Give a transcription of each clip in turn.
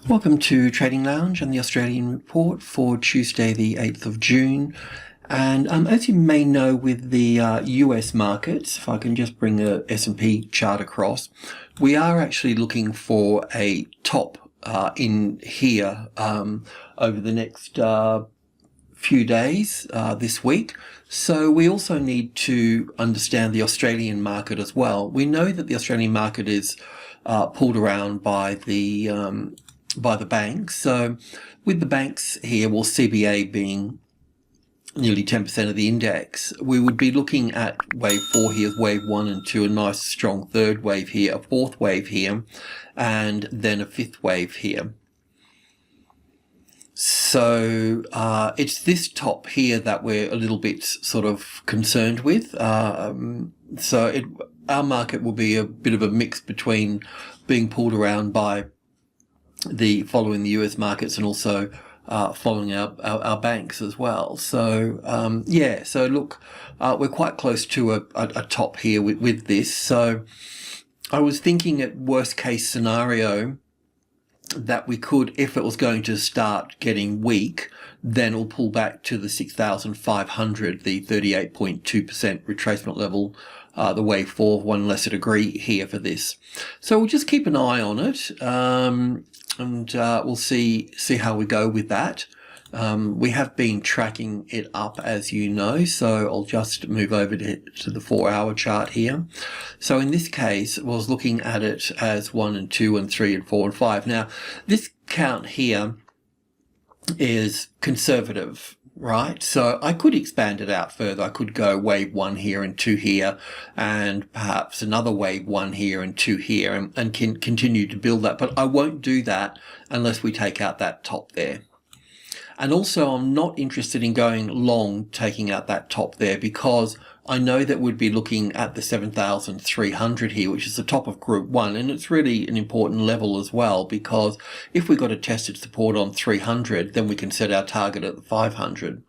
Welcome to Trading Lounge and the Australian Report for Tuesday the 8th of June. And as you may know with the US markets, if I can just bring a S&P chart across, we are actually looking for a top in here over the next few days this week. So we also need to understand the Australian market as well. We know that the Australian market is pulled around by the banks. So with the banks here, well, CBA being nearly 10% of the index, we would be looking at wave 4 here, wave 1 and 2, a nice strong third wave here, a fourth wave here, and then a fifth wave here. So it's this top here that we're a little bit sort of concerned with. Our market will be a bit of a mix between being pulled around by following the US markets and also following our banks as well. So so look, we're quite close to a top here with this. So I was thinking at worst case scenario that we could, if it was going to start getting weak, then it'll pull back to the 6,500, the 38.2% retracement level, the wave 4, one lesser degree here for this. So we'll just keep an eye on it, and we'll see how we go with that. We have been tracking it up, as you know, so I'll just move over to the 4-hour chart here. So in this case, I was looking at it as 1 and 2 and 3 and 4 and 5. Now, this count here is conservative, right? So I could expand it out further. I could go wave 1 here and 2 here, and perhaps another wave 1 here and 2 here, and can continue to build that. But I won't do that unless we take out that top there. And also, I'm not interested in going long, taking out that top there, because I know that we'd be looking at the 7,300 here, which is the top of Group 1. And it's really an important level as well, because if we got a tested support on 300, then we can set our target at the 500.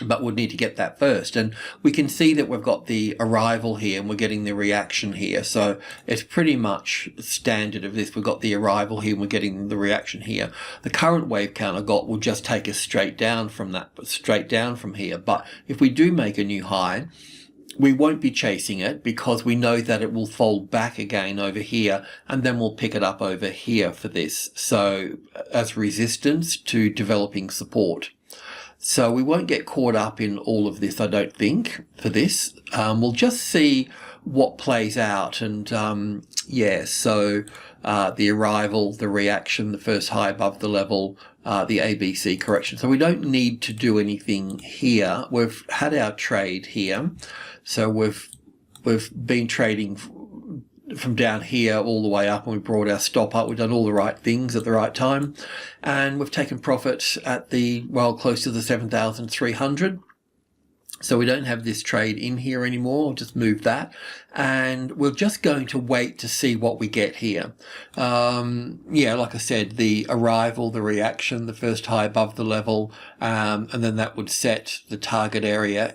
But we'd need to get that first. And we can see that we've got the arrival here and we're getting the reaction here. So it's pretty much standard of this. We've got the arrival here and we're getting the reaction here. The current wave count I got will just take us straight down from here. But if we do make a new high, we won't be chasing it because we know that it will fold back again over here, and then we'll pick it up over here for this. So as resistance to developing support. So we won't get caught up in all of this, I don't think, for this. We'll just see what plays out. And the arrival, the reaction, the first high above the level, the ABC correction. So we don't need to do anything here. We've had our trade here. So we've been trading from down here all the way up, and we brought our stop up. We've done all the right things at the right time, and we've taken profit at close to the 7,300. So we don't have this trade in here anymore. I'll just move that. And we're just going to wait to see what we get here. Like I said, the arrival, the reaction, the first high above the level, and then that would set the target area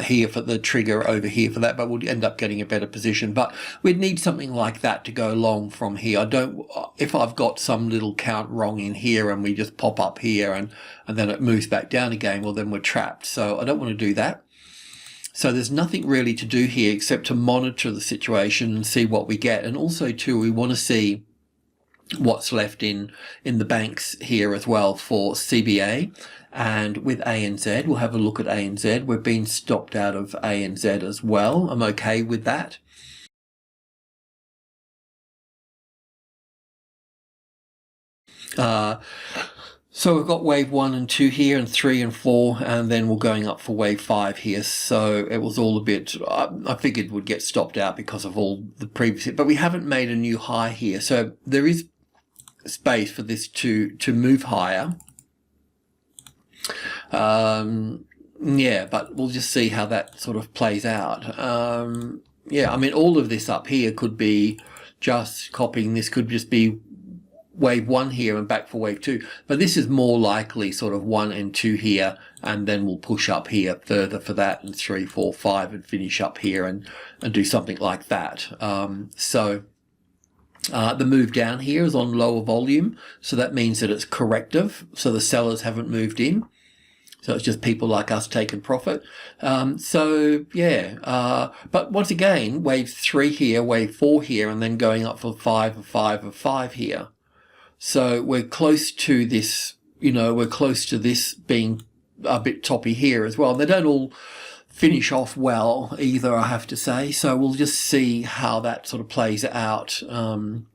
here for the trigger over here for that, but we'll end up getting a better position. But we'd need something like that to go long from here. If I've got some little count wrong in here and we just pop up here and then it moves back down again, well, then we're trapped. So I don't want to do that. So there's nothing really to do here except to monitor the situation and see what we get. And also too, we want to see what's left in the banks here as well for CBA. And with ANZ, we'll have a look at ANZ. We've been stopped out of ANZ as well. I'm okay with that. So we've got wave 1 and 2 here, and 3 and 4, and then we're going up for wave 5 here. So it was all a bit, I figured would get stopped out because of all the previous, but we haven't made a new high here. So there is space for this to move higher. But we'll just see how that sort of plays out. All of this up here could be just copying. This could just be wave 1 here and back for wave 2, but this is more likely sort of 1 and 2 here, and then we'll push up here further for that, and 3, 4, 5, and finish up here and do something like that. So The move down here is on lower volume, so that means that it's corrective, so the sellers haven't moved in. So it's just people like us taking profit. So yeah, but once again, wave 3 here, wave 4 here, and then going up for 5 of 5 of 5 here. So we're close to this, we're close to this being a bit toppy here as well. They don't all finish off well either, I have to say. So we'll just see how that sort of plays out on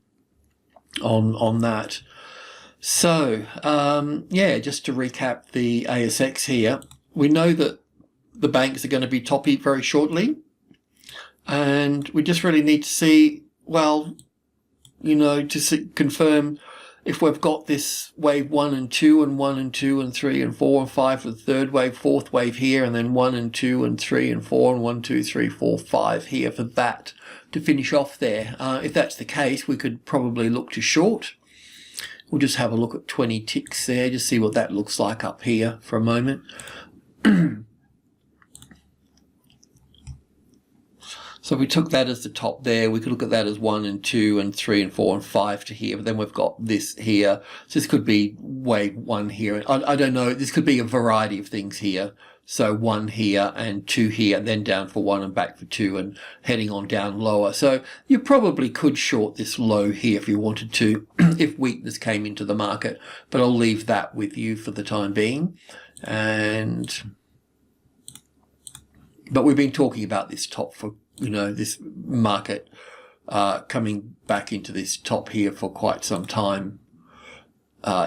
that. So, yeah, just to recap the ASX here, we know that the banks are going to be toppy very shortly, and we just really need to see, well, confirm if we've got this wave 1 and 2 and 1 and 2 and 3 and 4 and 5 for the third wave, fourth wave here, and then 1 and 2 and 3 and 4 and 1, 2, 3, 4, 5 here for that to finish off there. If that's the case, we could probably look to short. We'll just have a look at 20 ticks there, just see what that looks like up here for a moment. So we took that as the top there. We could look at that as 1 and 2 and 3 and 4 and 5 to here. But then we've got this here. So this could be wave 1 here. I don't know. This could be a variety of things here. So 1 here and 2 here, then down for 1 and back for 2 and heading on down lower. So you probably could short this low here if you wanted to, if weakness came into the market. But I'll leave that with you for the time being. But we've been talking about this top for, this market coming back into this top here for quite some time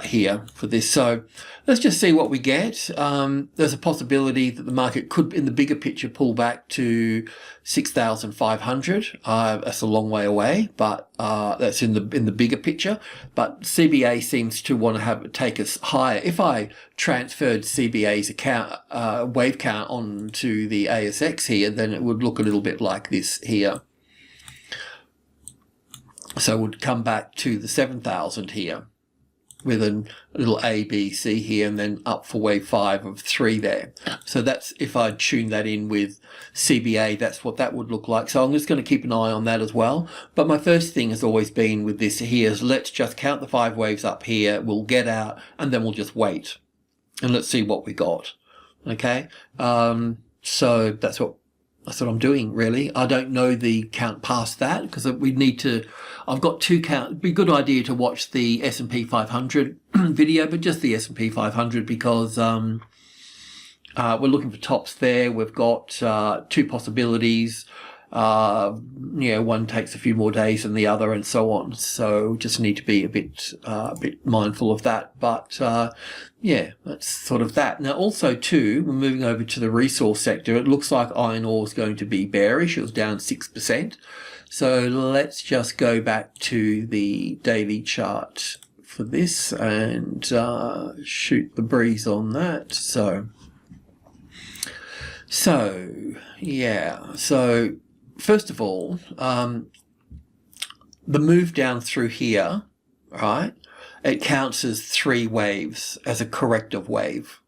here for this. So let's just see what we get. There's a possibility that the market could, in the bigger picture, pull back to 6,500. That's a long way away, but that's in the bigger picture. But CBA seems to want to take us higher. If I transferred CBA's account wave count onto the ASX here, then it would look a little bit like this here. So it would come back to the 7,000 here, with a little A, B, C here, and then up for wave 5 of 3 there. So that's, if I tune that in with CBA, that's what that would look like. So I'm just going to keep an eye on that as well. But my first thing has always been with this here is let's just count the 5 waves up here. We'll get out, and then we'll just wait. And let's see what we got. Okay? So that's what I'm doing, really. I don't know the count past that because we need to. I've got 2 count. It'd be a good idea to watch the S&P 500 video, but just the S&P 500 because we're looking for tops there. We've got 2 possibilities. One takes a few more days than the other, and so on. So just need to be a bit mindful of that. But yeah, that's sort of that. Now, also too, we're moving over to the resource sector. It looks like iron ore is going to be bearish. It was down 6%. So let's just go back to the daily chart for this and shoot the breeze on that. So yeah. So first of all, the move down through here, right? It counts as 3 waves, as a corrective wave.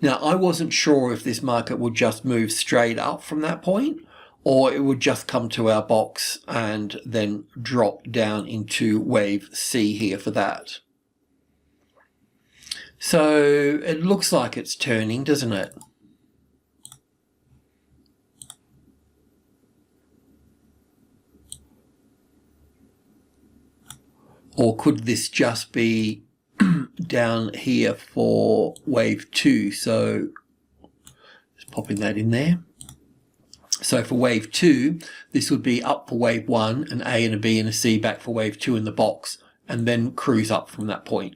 Now, I wasn't sure if this market would just move straight up from that point, or it would just come to our box and then drop down into wave C here for that. So it looks like it's turning, doesn't it? Or could this just be down here for wave 2? So just popping that in there. So for wave 2, this would be up for wave 1, an A and a B and a C back for wave 2 in the box, and then cruise up from that point.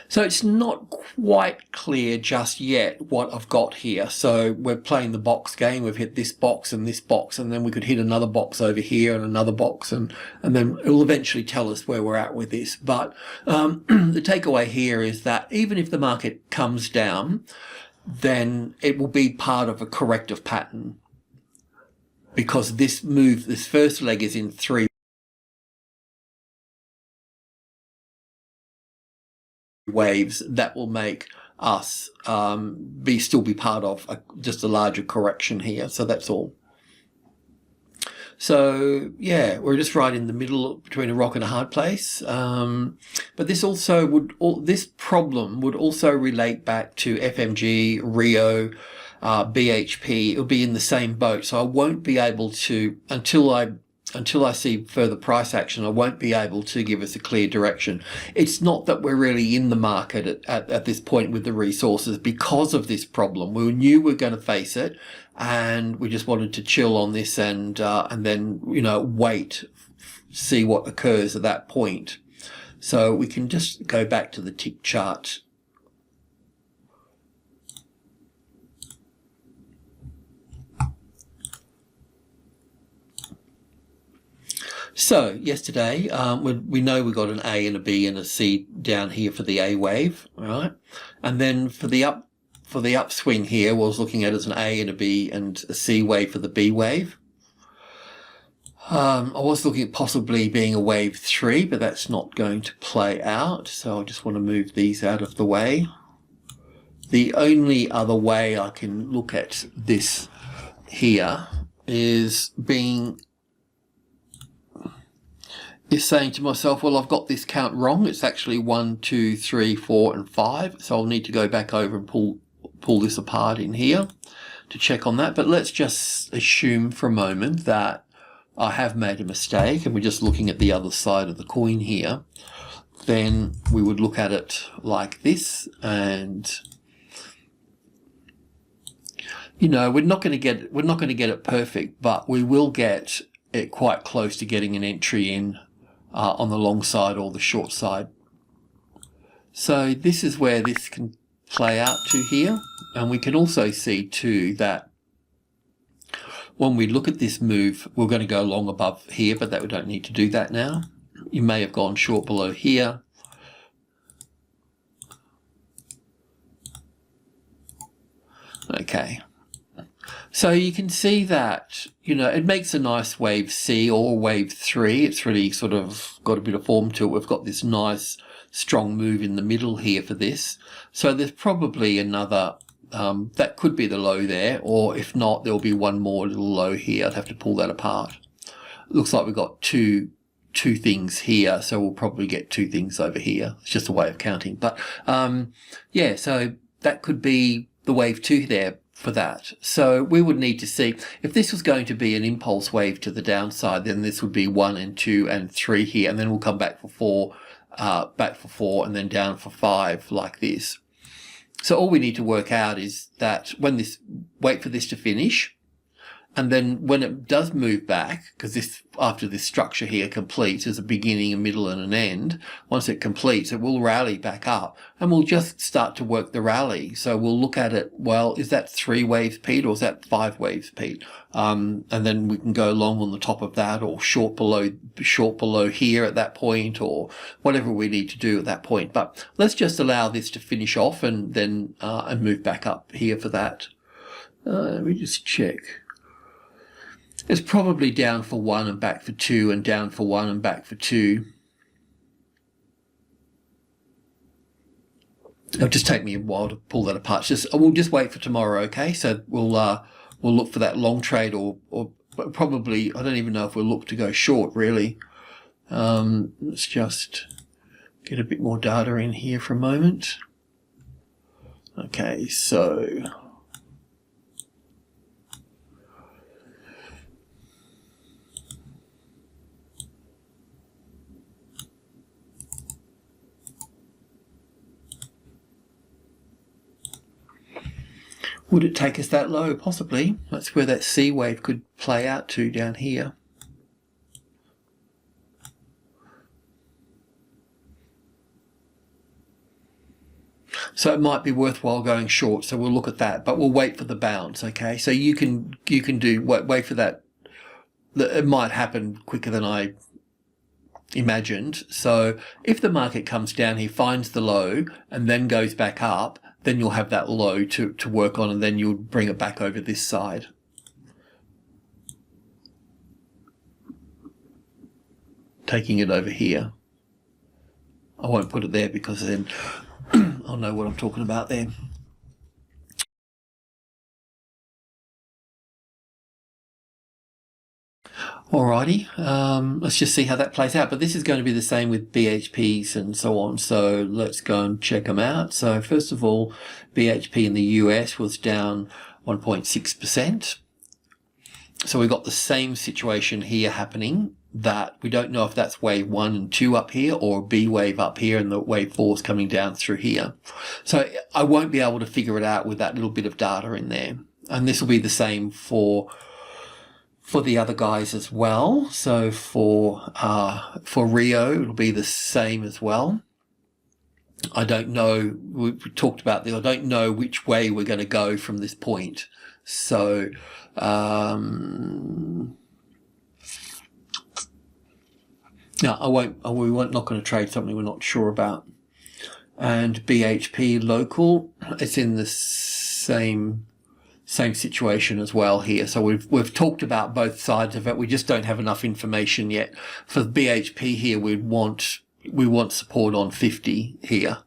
So it's not quite clear just yet what I've got here. So we're playing the box game. We've hit this box, and then we could hit another box over here and another box, and then it will eventually tell us where we're at with this. But the takeaway here is that even if the market comes down, then it will be part of a corrective pattern, because this move, this first leg is in 3 waves that will make us still be part of just a larger correction here. So that's all. So yeah, we're just right in the middle between a rock and a hard place. But this also this problem would also relate back to FMG, Rio, BHP. It'll be in the same boat. So I won't be able to, until I see further price action, I won't be able to give us a clear direction. It's not that we're really in the market at this point with the resources because of this problem. We knew we were going to face it, and we just wanted to chill on this and then, you know, wait, see what occurs at that point. So we can just go back to the tick chart. So yesterday, we know we got an A and a B and a C down here for the A wave, right? And then for the upswing here, what I was looking at as an A and a B and a C wave for the B wave. I was looking at possibly being a wave 3, but that's not going to play out. So I just want to move these out of the way. The only other way I can look at this here is saying to myself, well, I've got this count wrong. It's actually 1, 2, 3, 4, and 5. So I'll need to go back over and pull this apart in here to check on that. But let's just assume for a moment that I have made a mistake and we're just looking at the other side of the coin here. Then we would look at it like this, and you know, we're not going to get it perfect, but we will get it quite close to getting an entry in on the long side or the short side. So this is where this can play out to here, and we can also see too that when we look at this move, we're going to go long above here, but that we don't need to do that now. You may have gone short below here. Okay. So you can see that, you know, it makes a nice wave C or wave 3. It's really sort of got a bit of form to it. We've got this nice strong move in the middle here for this. So there's probably another, that could be the low there, or if not, there'll be one more little low here. I'd have to pull that apart. Looks like we've got two things here, so we'll probably get 2 things over here. It's just a way of counting. But yeah, so that could be the wave 2 there for that. So we would need to see if this was going to be an impulse wave to the downside, then this would be 1 and 2 and 3 here, and then we'll come back for 4, and then down for 5 like this. So all we need to work out is that wait for this to finish, and then when it does move back, because this, after this structure here completes as a beginning, a middle and an end, once it completes, it will rally back up, and we'll just start to work the rally. So we'll look at it, well, is that 3 waves Pete, or is that 5 waves Pete? And then we can go long on the top of that, or short below here at that point, or whatever we need to do at that point. But let's just allow this to finish off and then and move back up here for that. Let me just check. It's probably down for 1 and back for 2 and down for 1 and back for 2. It'll just take me a while to pull that apart. We'll just wait for tomorrow, okay? So we'll look for that long trade, or probably, I don't even know if we'll look to go short really. Let's just get a bit more data in here for a moment. Okay, so would it take us that low? Possibly. That's where that C wave could play out to, down here. So it might be worthwhile going short. So we'll look at that, but we'll wait for the bounce. Okay. So you can wait for that. It might happen quicker than I imagined. So if the market comes down here, finds the low, and then goes back up, then you'll have that low to work on, and then you'll bring it back over this side. Taking it over here. I won't put it there because then I'll know what I'm talking about there. Alrighty, let's just see how that plays out. But this is going to be the same with BHPs and so on. So let's go and check them out. So first of all, BHP in the US was down 1.6%. So we've got the same situation here happening, that we don't know if that's wave 1 and 2 up here or B wave up here and the wave 4 is coming down through here. So I won't be able to figure it out with that little bit of data in there. And this will be the same for the other guys as well. So for Rio, it'll be the same as well. I don't know, we talked about this, I don't know which way we're going to go from this point. So, no, we're not going to trade something we're not sure about. And BHP local, it's in the same situation as well here. So we've talked about both sides of it. We just don't have enough information yet. For BHP here, we want support on 50 here.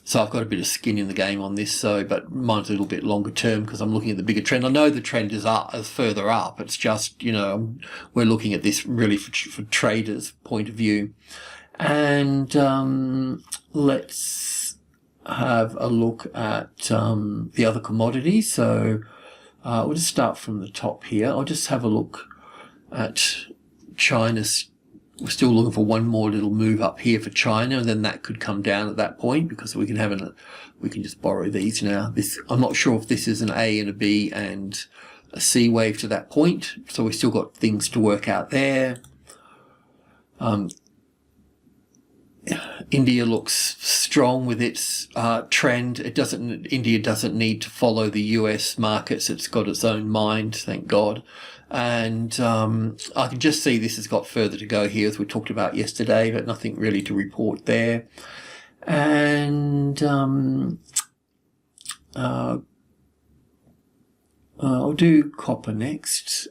So I've got a bit of skin in the game on this, but mine's a little bit longer term because I'm looking at the bigger trend. I know the trend is further up. It's just, we're looking at this really for traders' point of view. And let's have a look at the other commodities. So we'll just start from the top here. I'll just have a look at China's. We're still looking for one more little move up here for China, and then that could come down at that point because we can we can just borrow these now. I'm not sure if this is an A and a B and a C wave to that point, so we've still got things to work out there. India looks strong with its trend. India doesn't need to follow the US markets. It's got its own mind, thank God. And I can just see this has got further to go here, as we talked about yesterday, but nothing really to report there. And I'll do copper next.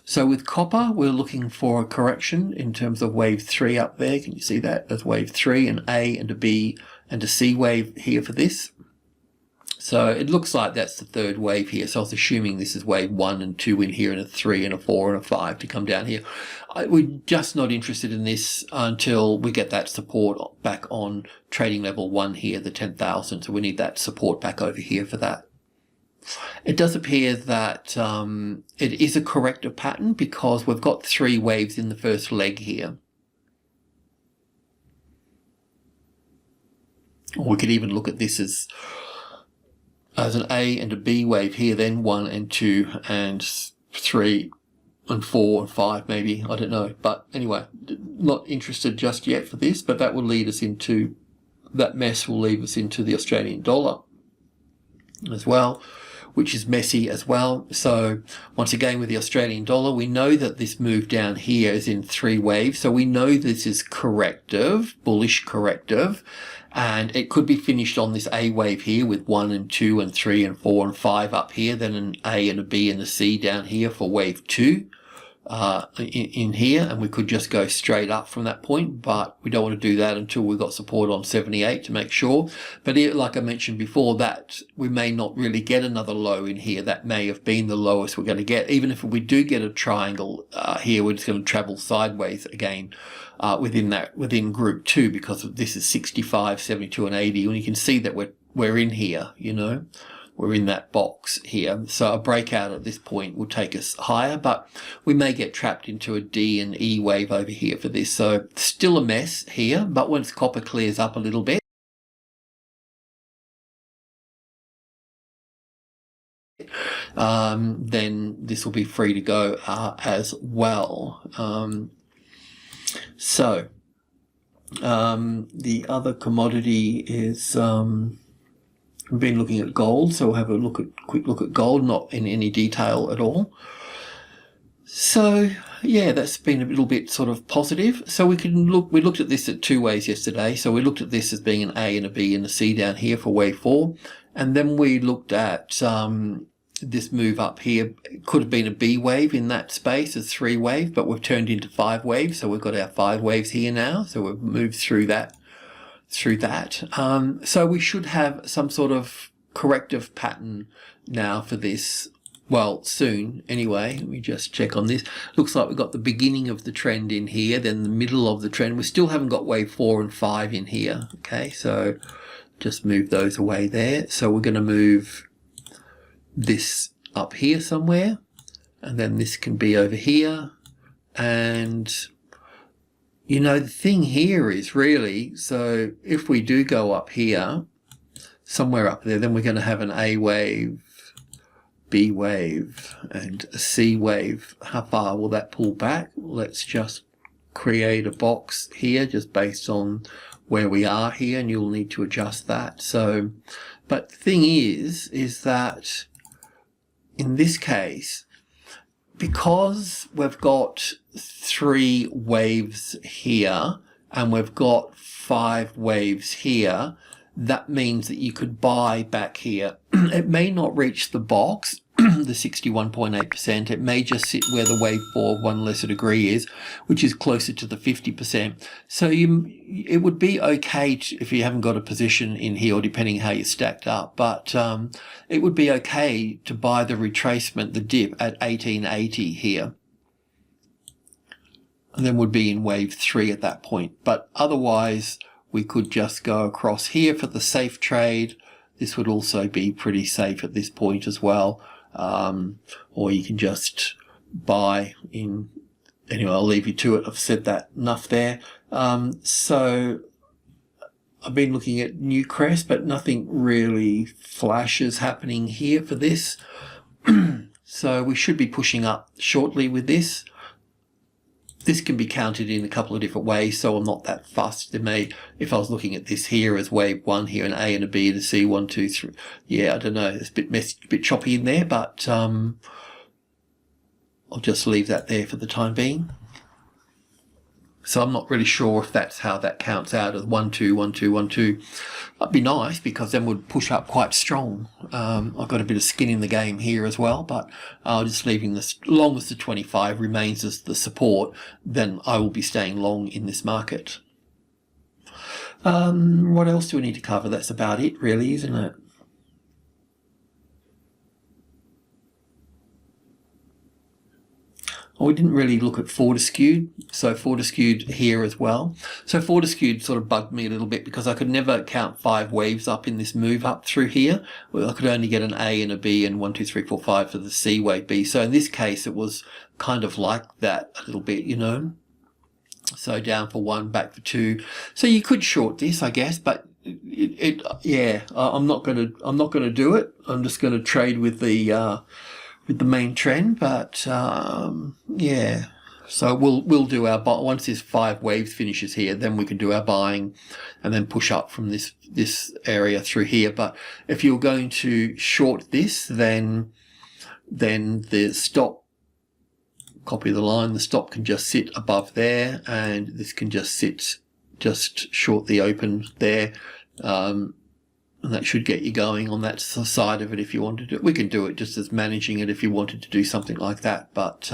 So with copper, we're looking for a correction in terms of wave 3 up there. Can you see that? There's wave 3, an A and a B and a C wave here for this. So it looks like that's the third wave here. So I was assuming this is wave 1 and 2 in here, and a 3 and a 4 and a 5 to come down here. We're just not interested in this until we get that support back on trading level 1 here, the 10,000. So we need that support back over here for that. It does appear that it is a corrective pattern because we've got 3 waves in the first leg here. Or we could even look at this as an A and a B wave here, then 1 and 2 and 3 and 4 and 5 maybe, I don't know. But anyway, not interested just yet for this, but that will lead us into, that mess will lead us into the Australian dollar as well, which is messy as well. So once again with the Australian dollar, we know that this move down here is in 3 waves. So we know this is corrective, bullish corrective, and it could be finished on this A wave here with 1 and 2 and 3 and 4 and 5 up here, then an A and a B and a C down here for wave 2 in here, and we could just go straight up from that point, but we don't want to do that until we've got support on 78 to make sure. But here, like I mentioned before, that we may not really get another low in here. That may have been the lowest we're going to get. Even if we do get a triangle here, we're just going to travel sideways again within group 2, because this is 65, 72 and 80, and you can see that we're in here, we're in that box here. So a breakout at this point will take us higher, but we may get trapped into a D and E wave over here for this. So still a mess here, but once copper clears up a little bit, then this will be free to go as well. So the other commodity is we've been looking at gold, so we'll have a quick look at gold, not in any detail at all. So yeah, that's been a little bit sort of positive. So we looked at this at 2 ways yesterday. So we looked at this as being an A and a B and a C down here for wave 4, and then we looked at this move up here. It could have been a B wave in that space, a 3 wave, but we've turned into 5 waves. So we've got our 5 waves here now. So we've moved through that. So we should have some sort of corrective pattern now for this well, soon anyway. Let me just check on this. Looks like we've got the beginning of the trend in here, then the middle of the trend. We still haven't got wave 4 and 5 in here. Okay, so just move those away there. So we're going to move this up here somewhere, and then this can be over here. And you know, the thing here is really, so if we do go up here, somewhere up there, then we're going to have an A wave, B wave, and a C wave. How far will that pull back? Let's just create a box here just based on where we are here, and you'll need to adjust that. So, but the thing is that in this case, because we've got 3 waves here and we've got 5 waves here, that means that you could buy back here. It may not reach the box, the 61.8%. It may just sit where the wave 4 of 1 lesser degree is, which is closer to the 50%. So it would be okay if you haven't got a position in here, or depending how you're stacked up, but it would be okay to buy the retracement, the dip at 1880 here. And then would be in wave 3 at that point. But otherwise, we could just go across here for the safe trade. This would also be pretty safe at this point as well. Or you can just buy in. Anyway, I'll leave you to it. I've said that enough there. So I've been looking at Newcrest, but nothing really flashes happening here for this. So we should be pushing up shortly with this. This can be counted in a couple of different ways, so I'm not that fussed. There may, if I was looking at this here as wave 1 here, an A and a B and a C, 1, 2, 3. Yeah, I don't know. It's a bit messy, a bit choppy in there, but I'll just leave that there for the time being. So I'm not really sure if that's how that counts out as 1, 2, 1, 2, 1, 2. That'd be nice, because then would push up quite strong. I've got a bit of skin in the game here as well, but I'll just leaving this, as long as the 25 remains as the support, then I will be staying long in this market. What else do we need to cover? That's about it really, isn't it? We didn't really look at Fortescue, so Fortescue here as well. So Fortescue sort of bugged me a little bit because I could never count 5 waves up in this move up through here. Well, I could only get an A and a B and 1, 2, 3, 4, 5 for the C wave B. So in this case, it was kind of like that a little bit, you know. So down for 1, back for 2. So you could short this, I guess, but yeah, I'm not gonna do it. I'm just gonna trade with the main trend, but yeah, so we'll do our buy once this 5 waves finishes here, then we can do our buying and then push up from this area through here. But if you're going to short this, then the stop, copy the line, the stop can just sit above there, and this can just sit just short the open there. And that should get you going on that side of it if you wanted to. We can do it just as managing it if you wanted to do something like that. But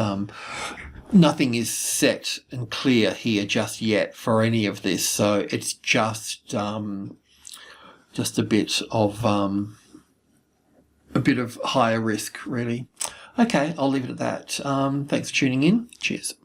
nothing is set and clear here just yet for any of this. So it's just a bit of higher risk, really. Okay, I'll leave it at that. Thanks for tuning in. Cheers.